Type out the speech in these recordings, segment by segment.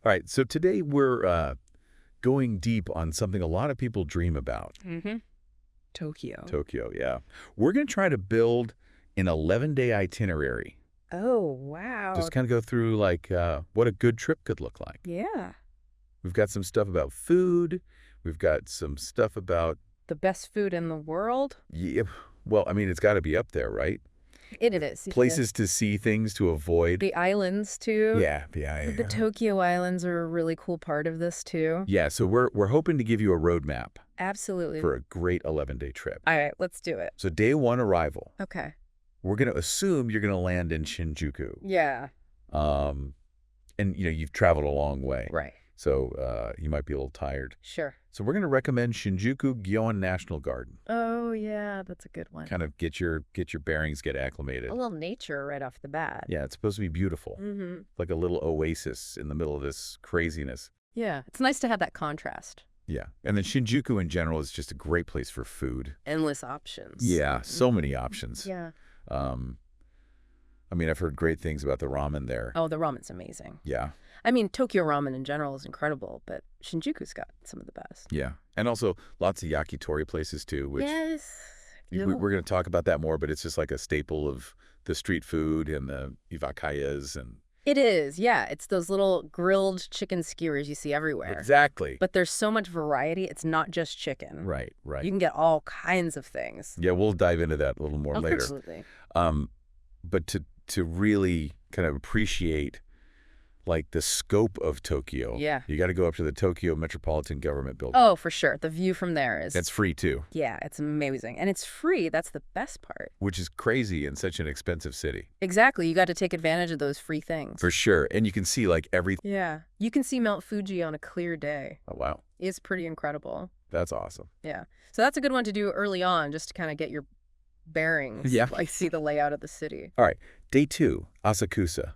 All right, so today we're going deep on something a lot of people dream about. Tokyo. Tokyo, yeah. We're going to try to build an 11-day itinerary. Oh, wow. Just kind of go through, like, what a good trip could look like. Yeah. We've got some stuff about food. We've got some stuff about... The best food in the world? Yeah, well, I mean, it's got to be up there, right? It is. Places to see, things to avoid. The islands, too. Yeah. The Tokyo Islands are a really cool part of this, too. Yeah, so we're hoping to give you a roadmap. Absolutely. For a great 11-day trip. All right, let's do it. So day one arrival. Okay. We're going to assume you're going to land in Shinjuku. Yeah. And, you've traveled a long way. Right. So you might be a little tired. Sure. So we're going to recommend Shinjuku Gyoen National Garden. Oh, yeah, that's a good one. Kind of get your bearings, get acclimated. A little nature right off the bat. Yeah, it's supposed to be beautiful. Like a little oasis in the middle of this craziness. Yeah, it's nice to have that contrast. Yeah, and then Shinjuku in general is just a great place for food. Endless options. Yeah, so many options. Yeah. I mean, I've heard great things about the ramen there. Oh, the ramen's amazing. Yeah. I mean, Tokyo ramen in general is incredible, but Shinjuku's got some of the best. Yeah. And also lots of yakitori places, too, which yes. we're going to talk about that more, but it's just like a staple of the street food and the izakayas. And it is, yeah. It's those little grilled chicken skewers you see everywhere. Exactly. But there's so much variety. It's not just chicken. Right, right. You can get all kinds of things. Yeah, we'll dive into that a little more later. Absolutely. But to really kind of appreciate like the scope of Tokyo, yeah, you got to go up to the Tokyo Metropolitan Government Building. Oh, for sure. The view from there is... That's free, too. Yeah, it's amazing. And it's free. That's the best part. Which is crazy in such an expensive city. Exactly. You got to take advantage of those free things. For sure. And you can see like everything. Yeah. You can see Mount Fuji on a clear day. Oh, wow. It's pretty incredible. That's awesome. Yeah. So that's a good one to do early on, just to kind of get your bearings. Yeah. Like see the layout of the city. All right. Day 2, Asakusa.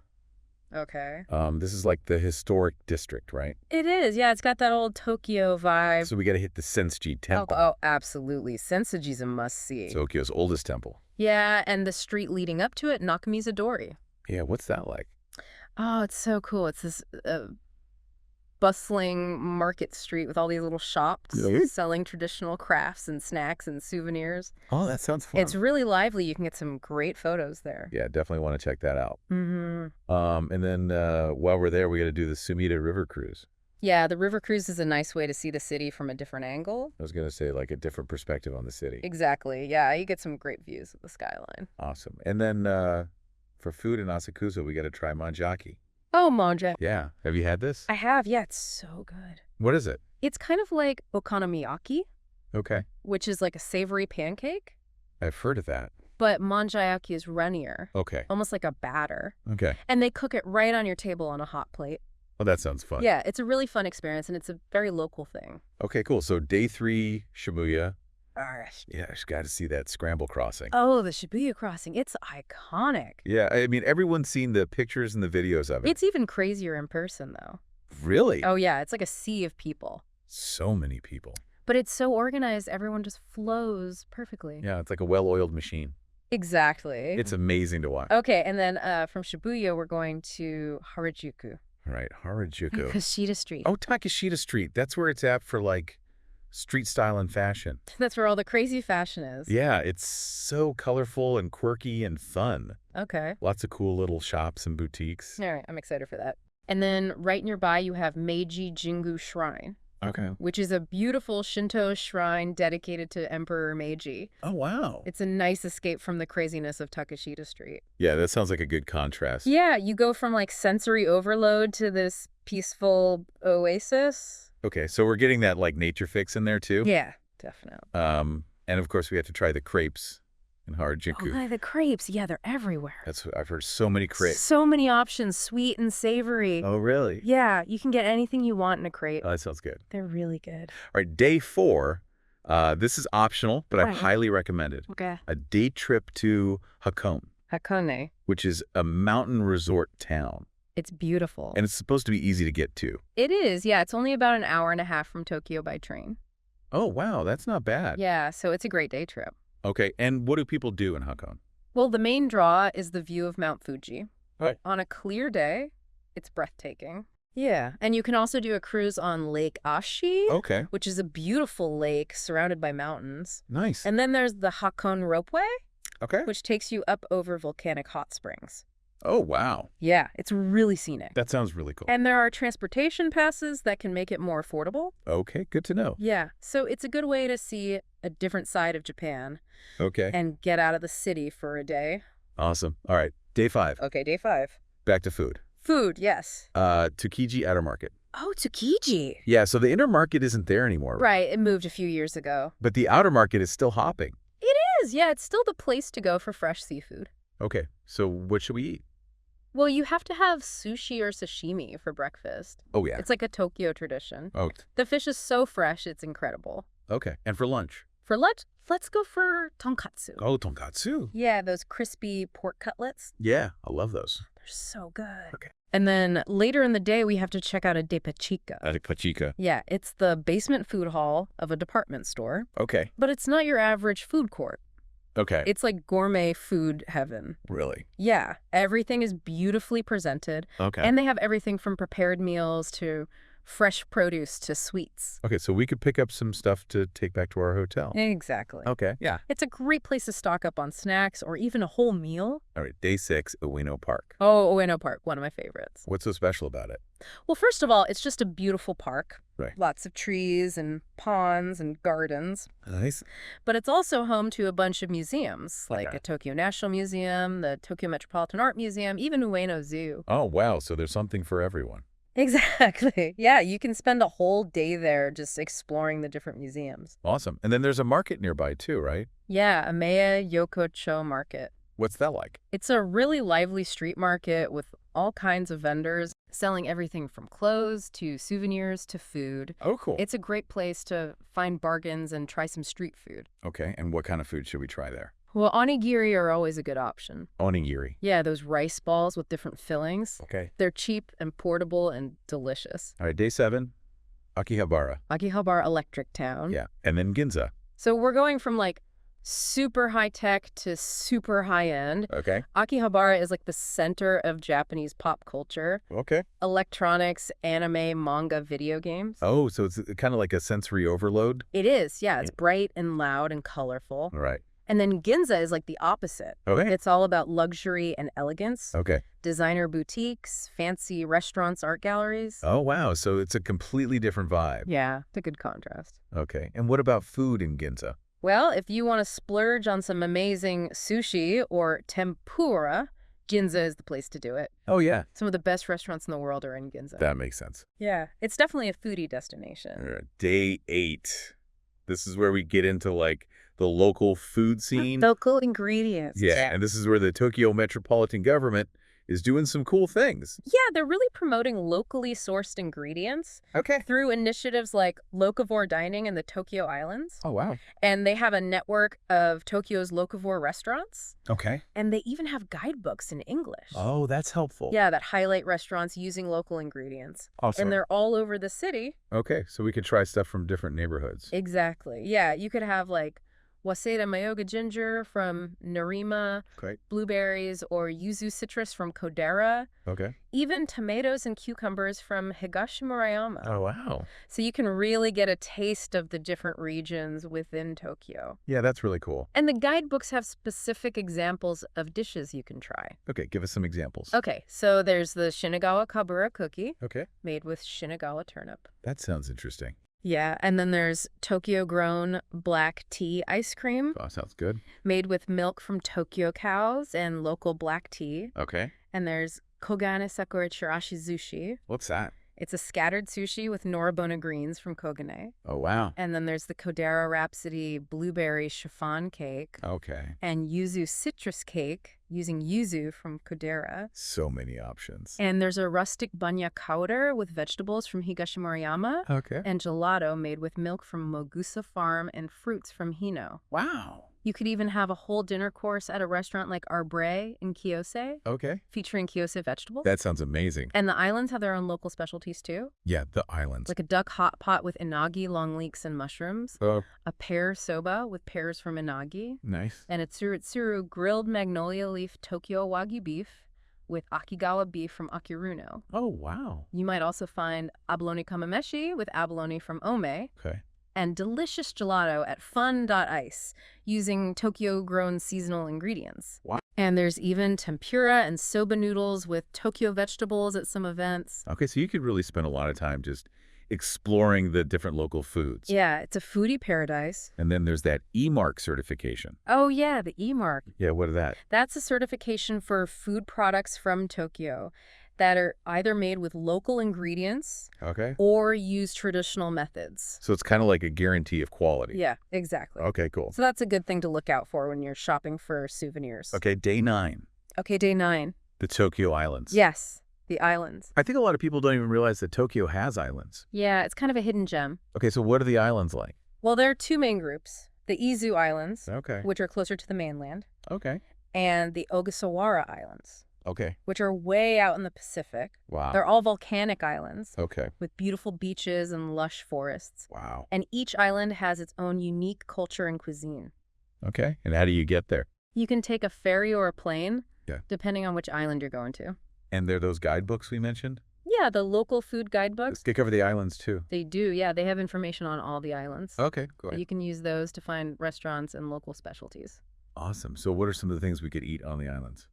Okay. This is like the historic district, right? It is. Yeah, it's got that old Tokyo vibe. So we got to hit the Sensoji Temple. Oh, absolutely. Sensoji's a must-see. Tokyo's oldest temple. Yeah, and the street leading up to it, Nakamizadori. Yeah, what's that like? Oh, it's so cool. It's this bustling market street with all these little shops selling traditional crafts and snacks and souvenirs. Oh, that sounds fun. It's really lively. You can get some great photos there. Yeah, definitely want to check that out. And then while we're there, we got to do the Sumida River Cruise. Yeah, the river cruise is a nice way to see the city from a different angle. I was going to say like a different perspective on the city. Exactly. Yeah, you get some great views of the skyline. Awesome. And then for food in Asakusa, we got to try manjaki. Oh, manja. Yeah. Have you had this? I have. Yeah, it's so good. What is it? It's kind of like okonomiyaki. Okay. Which is like a savory pancake. I've heard of that. But manjayaki is runnier. Okay. Almost like a batter. Okay. And they cook it right on your table on a hot plate. Oh, that sounds fun. Yeah, it's a really fun experience, and it's a very local thing. Okay, cool. So day 3, Shibuya. Gosh. Yeah, I just got to see that scramble crossing. Oh, the Shibuya crossing. It's iconic. Yeah, I mean, everyone's seen the pictures and the videos of it. It's even crazier in person, though. Really? Oh, yeah. It's like a sea of people. So many people. But it's so organized, everyone just flows perfectly. Yeah, it's like a well-oiled machine. Exactly. It's amazing to watch. Okay, and then from Shibuya, we're going to Harajuku. Right, Harajuku. Kashida Street. Oh, Takeshita Street. That's where it's at for, like, street style and fashion. That's where all the crazy fashion is. Yeah, it's so colorful and quirky and fun. Okay. Lots of cool little shops and boutiques. All right, I'm excited for that. And then right nearby, you have Meiji Jingu Shrine. Okay. Which is a beautiful Shinto shrine dedicated to Emperor Meiji. Oh, wow. It's a nice escape from the craziness of Takeshita Street. Yeah, that sounds like a good contrast. Yeah, you go from like sensory overload to this peaceful oasis. Okay, so we're getting that like nature fix in there too? Yeah, definitely. And of course we have to try the crepes in Harajuku. Oh, the crepes. Yeah, they're everywhere. That's what I've heard, so many crepes. So many options, sweet and savory. Oh, really? Yeah, you can get anything you want in a crepe. Oh, that sounds good. They're really good. All right, day 4. This is optional, but I Right. highly recommend it. Okay. A day trip to Hakkai. which is a mountain resort town. It's beautiful. And it's supposed to be easy to get to. It is, yeah. It's only about an hour and a half from Tokyo by train. Oh, wow, that's not bad. Yeah, so it's a great day trip. Okay, and what do people do in Hakkai? Well, the main draw is the view of Mount Fuji. Right. On a clear day, it's breathtaking. Yeah, and you can also do a cruise on Lake Ashi, Okay. which is a beautiful lake surrounded by mountains. Nice. And then there's the Hakkai ropeway, Okay. which takes you up over volcanic hot springs. Oh, wow. Yeah, it's really scenic. That sounds really cool. And there are transportation passes that can make it more affordable. Okay, good to know. Yeah, so it's a good way to see a different side of Japan Okay. and get out of the city for a day. Awesome. All right, day 5. Okay, day 5. Back to food. Food, yes. Tsukiji Outer Market. Oh, Tsukiji. Yeah, so the inner market isn't there anymore. Right, it moved a few years ago. But the outer market is still hopping. It is, yeah, it's still the place to go for fresh seafood. Okay, so what should we eat? Well, you have to have sushi or sashimi for breakfast. Oh, yeah. It's like a Tokyo tradition. Oh, The fish is so fresh, it's incredible. okay. And for lunch? For lunch, let's go for tonkatsu. Oh, tonkatsu. Yeah, those crispy pork cutlets. Yeah, I love those. They're so good. Okay. And then later in the day, we have to check out a Depachika. Pachika. Yeah, it's the basement food hall of a department store, Okay. but it's not your average food court. Okay. It's like gourmet food heaven. Really? Yeah, everything is beautifully presented, Okay. and they have everything from prepared meals to fresh produce to sweets. Okay, so we could pick up some stuff to take back to our hotel. Exactly. Okay. Yeah. It's a great place to stock up on snacks or even a whole meal. All right, day 6, Ueno Park. Oh, Ueno Park, one of my favorites. What's so special about it? Well, first of all, it's just a beautiful park. Right. Lots of trees and ponds and gardens. Nice. But it's also home to a bunch of museums, like Okay. a Tokyo National Museum, the Tokyo Metropolitan Art Museum, even Ueno Zoo. Oh, wow. So there's something for everyone. Exactly. Yeah, you can spend a whole day there just exploring the different museums. Awesome. And then there's a market nearby too, right? Yeah, Ameya Yokocho Market. What's that like? It's a really lively street market with all kinds of vendors selling everything from clothes to souvenirs to food. Oh, cool. It's a great place to find bargains and try some street food. Okay, and what kind of food should we try there? Well, onigiri are always a good option. Onigiri. Yeah, those rice balls with different fillings. Okay. They're cheap and portable and delicious. All right, day 7, Akihabara. Akihabara Electric Town. Yeah, and then Ginza. So we're going from like super high tech to super high end. Okay. Akihabara is like the center of Japanese pop culture. Okay. Electronics, anime, manga, video games. Oh, so it's kind of like a sensory overload? It is, yeah. It's bright and loud and colorful. All right. And then Ginza is like the opposite. Okay. It's all about luxury and elegance. Okay. Designer boutiques, fancy restaurants, art galleries. Oh, wow. So it's a completely different vibe. Yeah, it's a good contrast. Okay. And what about food in Ginza? Well, if you want to splurge on some amazing sushi or tempura, Ginza is the place to do it. Oh, yeah. Some of the best restaurants in the world are in Ginza. That makes sense. Yeah, it's definitely a foodie destination. All right, day 8. This is where we get into like the local food scene. Local ingredients. Yeah, and this is where the Tokyo Metropolitan Government is doing some cool things. Yeah, they're really promoting locally sourced ingredients Okay. through initiatives like locavore dining in the Tokyo Islands. Oh, wow. And they have a network of Tokyo's locavore restaurants. Okay. And they even have guidebooks in English. Oh, that's helpful. Yeah, that highlight restaurants using local ingredients. Awesome. And they're all over the city. Okay, so we could try stuff from different neighborhoods. Exactly. Yeah, you could have like Waseda Mayoga ginger from Narima, Okay. blueberries or yuzu citrus from Kodera, Okay. even tomatoes and cucumbers from Higashimurayama. Oh, wow. So you can really get a taste of the different regions within Tokyo. Yeah, that's really cool. And the guidebooks have specific examples of dishes you can try. Okay, give us some examples. Okay, so there's the Shinagawa Kabura cookie Okay. made with Shinagawa turnip. That sounds interesting. Yeah, and then there's Tokyo-grown black tea ice cream Oh, sounds good. made with milk from Tokyo cows and local black tea. Okay. And there's Kogane Sakura Chirashi Sushi. What's that? It's a scattered sushi with norabona greens from Kogane. Oh, wow. And then there's the Kodera Rhapsody blueberry chiffon cake Okay. and yuzu citrus cake using yuzu from Kodera. So many options. And there's a rustic banya chowder with vegetables from Higashimurayama Okay. and gelato made with milk from Mogusa Farm and fruits from Hino. Wow. You could even have a whole dinner course at a restaurant like Arbre in Kiyose, Okay. featuring Kiyose vegetables. That sounds amazing. And the islands have their own local specialties too, Yeah, the islands. like a duck hot pot with inagi, long leeks, and mushrooms, Oh, a pear soba with pears from inagi, nice. and a tsurutsuru grilled magnolia leaf Tokyo Wagyu beef with Akigawa beef from Akiruno. Oh, wow. You might also find abalone kamameshi with abalone from Ome, Okay. and delicious gelato at fun.ice using Tokyo-grown seasonal ingredients. Wow. And there's even tempura and soba noodles with Tokyo vegetables at some events. Okay, so you could really spend a lot of time just exploring the different local foods. Yeah, it's a foodie paradise. And then there's that E-Mark certification. Oh yeah, the eMark. Yeah, what is that? That's a certification for food products from Tokyo that are either made with local ingredients Okay. or use traditional methods. So it's kind of like a guarantee of quality. Yeah, exactly. Okay, cool. So that's a good thing to look out for when you're shopping for souvenirs. Okay, day 9, Okay, day 9. the Tokyo Islands. Yes, the islands. I think a lot of people don't even realize that Tokyo has islands. Yeah, it's kind of a hidden gem. Okay, so what are the islands like? Well, there are two main groups. The Izu Islands, Okay. which are closer to the mainland, Okay. and the Ogasawara Islands, Okay. which are way out in the Pacific. Wow. They're all volcanic islands Okay. with beautiful beaches and lush forests. Wow. And each island has its own unique culture and cuisine. Okay. And how do you get there? You can take a ferry or a plane, Yeah. depending on which island you're going to. And there are those guidebooks we mentioned? Yeah, the local food guidebooks. They cover the islands too. They do, yeah. They have information on all the islands. Okay, go ahead. You can use those to find restaurants and local specialties. Awesome. So what are some of the things we could eat on the islands?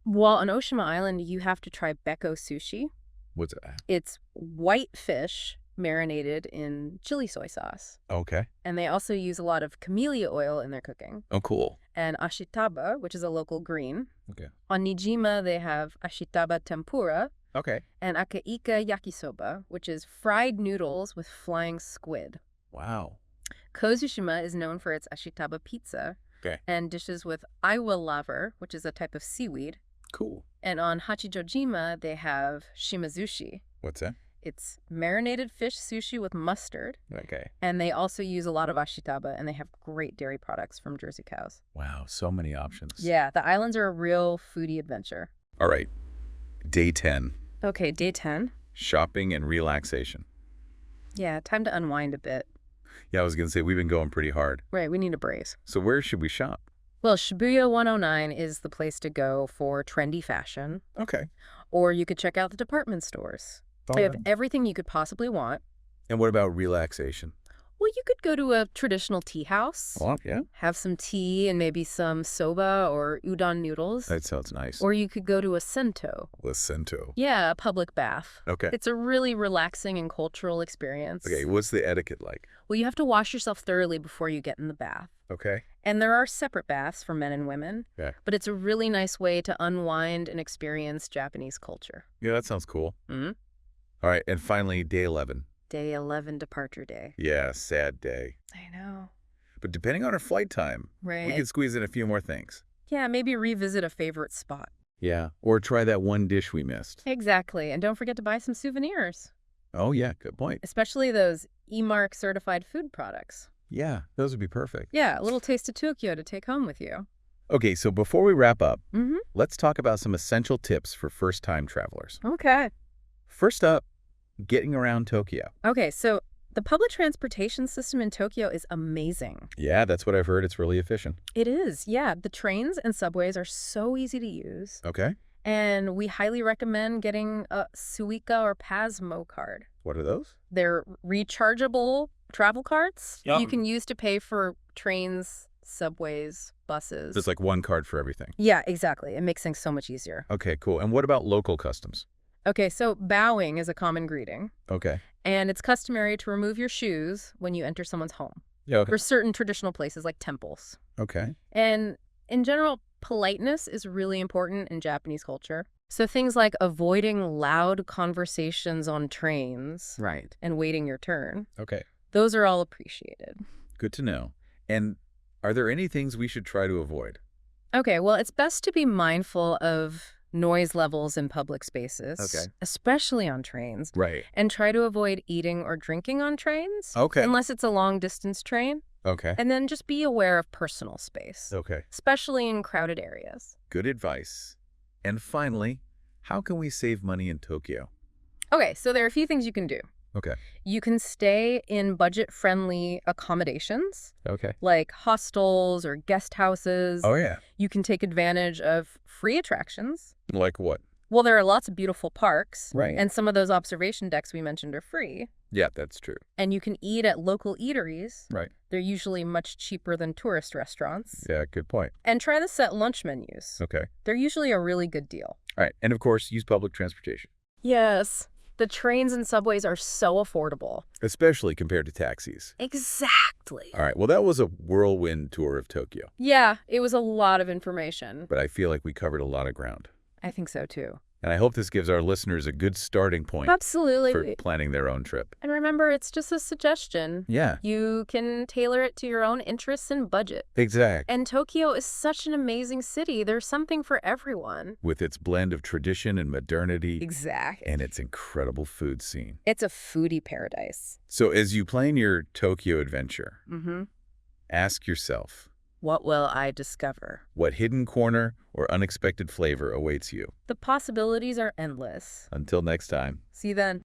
Well, on Oshima Island, you have to try beko sushi. What's that? It's white fish marinated in chili soy sauce. Okay. And they also use a lot of camellia oil in their cooking. Oh, cool. And ashitaba, which is a local green. Okay. On Nijima, they have ashitaba tempura Okay. and akaika yakisoba, which is fried noodles with flying squid. Wow. Kozushima is known for its ashitaba pizza Okay. and dishes with aiwa laver, which is a type of seaweed. Cool. And on Hachijojima, they have shimazushi. What's that? It's marinated fish sushi with mustard. Okay. And they also use a lot of ashitaba, and they have great dairy products from Jersey cows. Wow, so many options. Yeah, the islands are a real foodie adventure. All right. Day 10, Okay, day 10. shopping and relaxation. Yeah, time to unwind a bit. Yeah, I was going to say, we've been going pretty hard. Right, we need a brace. So where should we shop? Well, Shibuya 109 is the place to go for trendy fashion. Okay. Or you could check out the department stores. They have everything you could possibly want. And what about relaxation? Well, you could go to a traditional tea house, Well, yeah. have some tea and maybe some soba or udon noodles. That sounds nice. Or you could go to a sento. Lacento. Yeah, a public bath. Okay. It's a really relaxing and cultural experience. Okay, what's the etiquette like? Well, you have to wash yourself thoroughly before you get in the bath. Okay. And there are separate baths for men and women. Yeah. But it's a really nice way to unwind and experience Japanese culture. Yeah, that sounds cool. Mm-hmm. All right, and finally, day 11. Day 11, departure day. Yeah, sad day. I know. But depending on our flight time, Right. we can squeeze in a few more things. Yeah, maybe revisit a favorite spot. Yeah, or try that one dish we missed. Exactly. And don't forget to buy some souvenirs, Oh, yeah, good point. especially those eMark certified food products. Yeah, those would be perfect. Yeah, a little taste of Tokyo to take home with you. Okay, so before we wrap up, Mm-hmm. let's talk about some essential tips for first-time travelers. Okay. First up, getting around Tokyo. Okay, so the public transportation system in Tokyo is amazing. Yeah, that's what I've heard. It's really efficient. It is, yeah. The trains and subways are so easy to use. Okay. And we highly recommend getting a Suica or Pasmo card. What are those? They're rechargeable travel cards Yum. you can use to pay for trains, subways, buses. It's like one card for everything. Yeah, exactly. It makes things so much easier. Okay, cool. And what about local customs? Okay, so bowing is a common greeting, Okay. and it's customary to remove your shoes when you enter someone's home Yeah, okay. for certain traditional places like temples. Okay. And in general, politeness is really important in Japanese culture. So things like avoiding loud conversations on trains Right. and waiting your turn, Okay. those are all appreciated. Good to know. And are there any things we should try to avoid? Okay, well, it's best to be mindful of noise levels in public spaces, Okay. especially on trains, Right. and try to avoid eating or drinking on trains, Okay. unless it's a long-distance train. Okay. And then just be aware of personal space, Okay. especially in crowded areas. Good advice. And finally, how can we save money in Tokyo? Okay, so there are a few things you can do. Okay. You can stay in budget-friendly accommodations, Okay. like hostels or guest houses. Oh, yeah. You can take advantage of free attractions. Like what? Well, there are lots of beautiful parks. Right. And some of those observation decks we mentioned are free. Yeah, that's true. And you can eat at local eateries. Right. They're usually much cheaper than tourist restaurants. Yeah, good point. And try the set lunch menus. Okay. They're usually a really good deal. All right. And of course, use public transportation. Yes. The trains and subways are so affordable. Especially compared to taxis. Exactly. All right. Well, that was a whirlwind tour of Tokyo. Yeah, it was a lot of information. But I feel like we covered a lot of ground. I think so, too. And I hope this gives our listeners a good starting point Absolutely. for planning their own trip. And remember, it's just a suggestion. Yeah. You can tailor it to your own interests and budget. Exactly. And Tokyo is such an amazing city. There's something for everyone. With its blend of tradition and modernity. Exactly. And its incredible food scene. It's a foodie paradise. So as you plan your Tokyo adventure, Mm-hmm. ask yourself, What will I discover? what hidden corner or unexpected flavor awaits you? The possibilities are endless. Until next time. See you then.